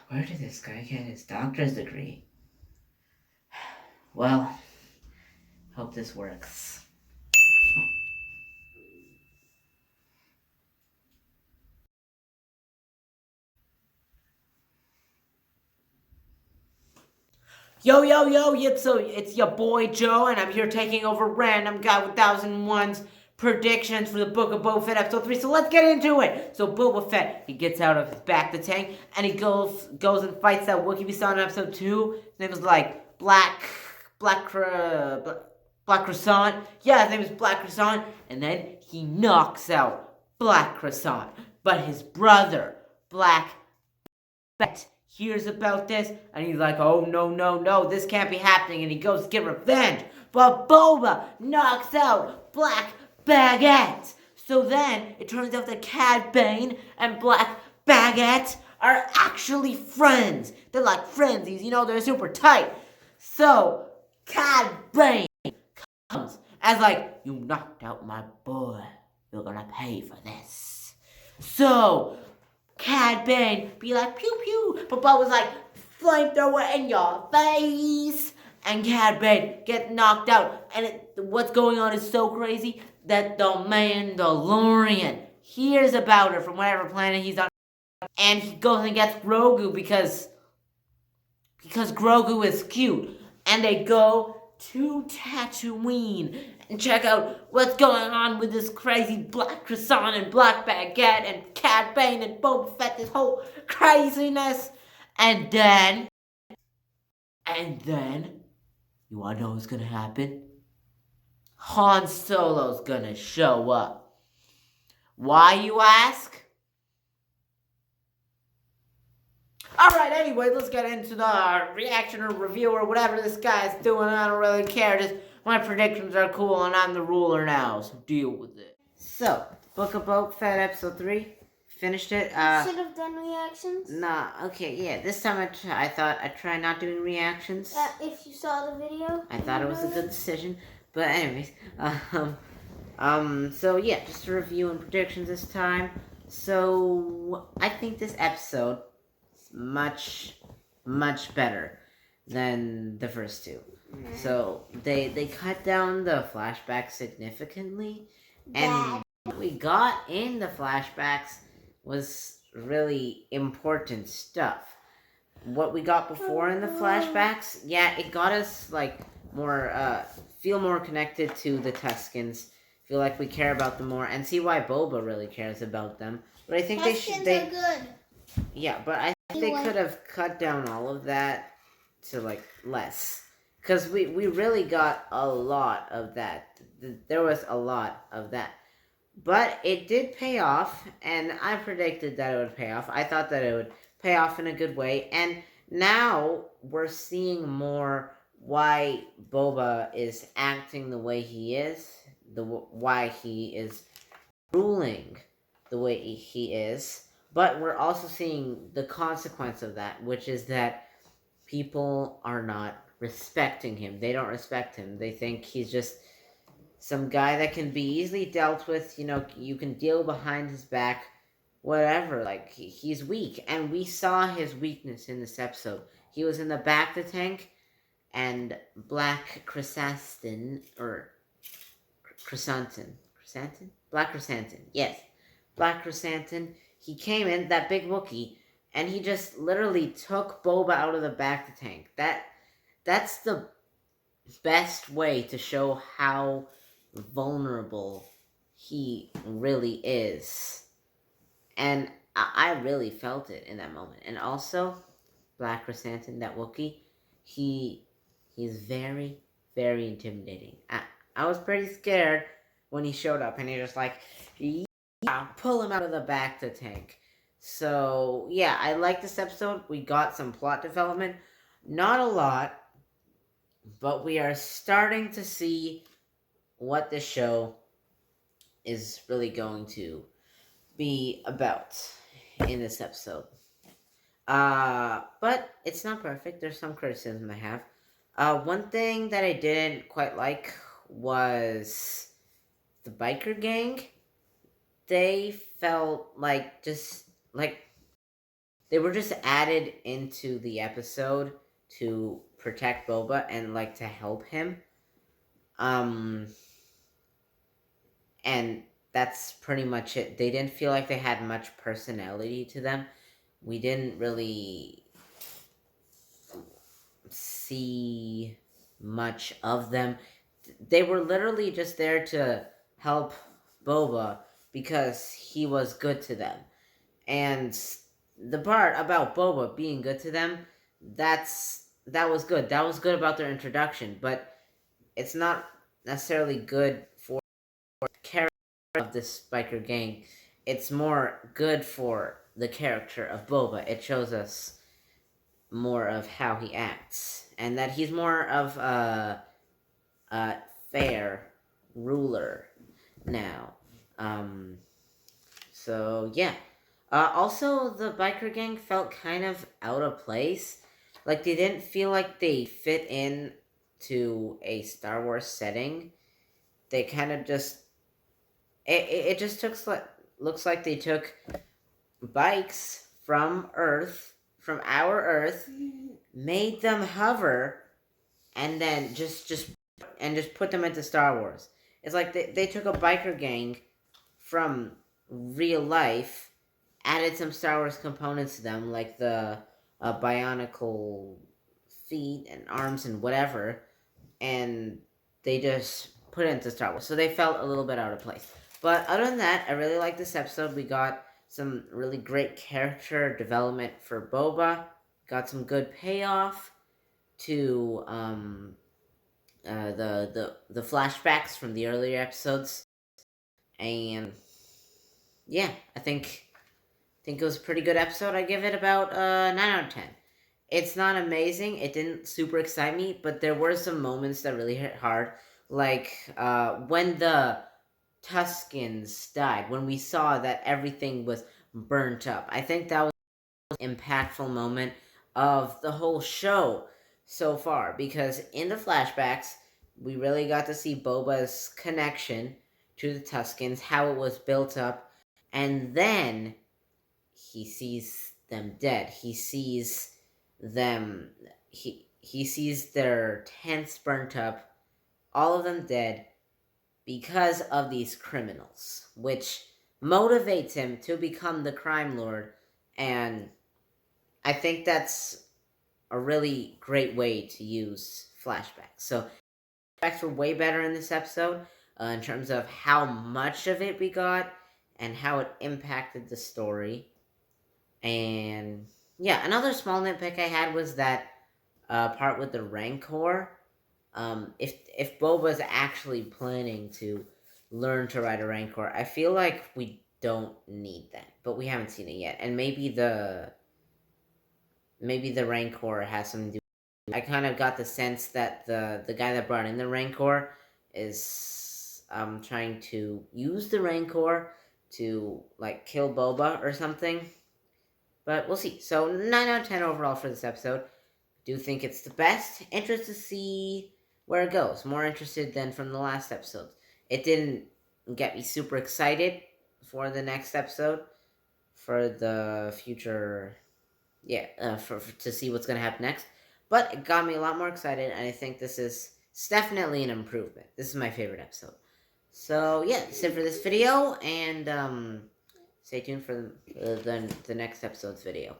Where did this guy get his doctor's degree? Well, hope this works. Yo, yo, yo, it's your boy Joe, and I'm here taking over Random Guy with 1001's predictions for the Book of Boba Fett episode 3, so let's get into it! So Boba Fett, he gets out of his back the tank, and he goes and fights that Wookiee we saw in episode 2. His name was like Black Croissant. Yeah, his name is Black Croissant, and then he knocks out Black Croissant. But his brother, Black Bet hears about this, and he's like, oh, no, no, no, this can't be happening, and he goes to get revenge. But Boba knocks out Black Baguette. So then, it turns out that Cad Bane and Black Baguette are actually friends. They're like friendsies, they're super tight. So, Cad Bane comes as like, you knocked out my boy. You're gonna pay for this. So, Cad Bane be like, pew pew, but Bob was like, flamethrower in your face. And Cad Bane get knocked out. And what's going on is so crazy that the Mandalorian hears about it from whatever planet he's on. And he goes and gets Grogu because Grogu is cute. And they go to Tatooine and check out what's going on with this crazy Black Croissant and Black Baguette and Cad Bane and Boba Fett, this whole craziness. And then, you wanna know what's gonna happen? Han Solo's gonna show up. Why, you ask? Alright, anyway, let's get into the reaction or review or whatever this guy's doing. I don't really care. Just my predictions are cool and I'm the ruler now, so deal with it. So, Book of Boba Fett episode 3. Finished it. Should have done reactions. Nah, okay, yeah. This time I thought I'd try not doing reactions. If you saw the video. I thought it was a good decision. But anyways, so yeah, just a review and predictions this time. So, I think this episode much better than the first two. So they cut down the flashbacks significantly, and what we got in the flashbacks was really important stuff. What we got before in the flashbacks, yeah, it got us like more feel more connected to the Tuskens, feel like we care about them more, and see why Boba really cares about them. But I think Tuskens are good. Yeah, but I think they could have cut down all of that to like less, because we really got a lot of that. There was a lot of that, but it did pay off, and I predicted that it would pay off. I thought that it would pay off in a good way, and now we're seeing more why Boba is acting the way he is, why he is ruling the way he is. But we're also seeing the consequence of that, which is that people are not respecting him. They don't respect him. They think he's just some guy that can be easily dealt with. You can deal behind his back, whatever. Like, he's weak. And we saw his weakness in this episode. He was in the back of the tank, and Black Chrysanthemum, or Chrysanthemum? Black Chrysanthemum, yes. Black Chrysanthemum. He came in, that big Wookiee, and he just literally took Boba out of the back of the tank. That's the best way to show how vulnerable he really is. And I really felt it in that moment. And also, Black Chrysanthemum, that Wookiee, he's very, very intimidating. I was pretty scared when he showed up, and he was like, pull him out of the back to tank. So, yeah, I like this episode. We got some plot development. Not a lot, but we are starting to see what the show is really going to be about in this episode. But it's not perfect. There's some criticism I have. One thing that I didn't quite like was the biker gang. They felt like just like they were just added into the episode to protect Boba and like to help him. And that's pretty much it. They didn't feel like they had much personality to them. We didn't really see much of them. They were literally just there to help Boba because he was good to them. And the part about Boba being good to them, that was good. That was good about their introduction, but it's not necessarily good for the character of this biker gang. It's more good for the character of Boba. It shows us more of how he acts, and that he's more of a fair ruler now. So yeah. Also, the biker gang felt kind of out of place. Like they didn't feel like they fit in to a Star Wars setting. They kind of just it just looks like they took bikes from Earth, from our Earth, made them hover, and then just put them into Star Wars. It's like they took a biker gang from real life, added some Star Wars components to them, like the bionicle feet and arms and whatever, and they just put it into Star Wars. So they felt a little bit out of place. But other than that, I really like this episode. We got some really great character development for Boba. Got some good payoff to the flashbacks from the earlier episodes, and yeah, I think it was a pretty good episode. I give it about 9 out of 10. It's not amazing. It didn't super excite me, but there were some moments that really hit hard, like when the Tuskens died, when we saw that everything was burnt up. I think that was an impactful moment of the whole show so far, because in the flashbacks, we really got to see Boba's connection to the Tuskens, how it was built up, and then he sees them dead. He sees them, he sees their tents burnt up, all of them dead, because of these criminals, which motivates him to become the crime lord. And I think that's a really great way to use flashbacks. So flashbacks were way better in this episode in terms of how much of it we got and how it impacted the story. And yeah, another small nitpick I had was that part with the Rancor. If Boba's actually planning to learn to ride a Rancor, I feel like we don't need that, but we haven't seen it yet, and maybe the Rancor has something to do. I kind of got the sense that the guy that brought in the Rancor is trying to use the Rancor to like kill Boba or something, but we'll see. So 9 out of 10 overall for this episode. Do think it's the best. Interested to see where it goes. More interested than from the last episode. It didn't get me super excited for the next episode, for the future, for to see what's going to happen next. But it got me a lot more excited, and I think it's definitely an improvement. This is my favorite episode. So yeah, that's it for this video, and stay tuned for the next episode's video.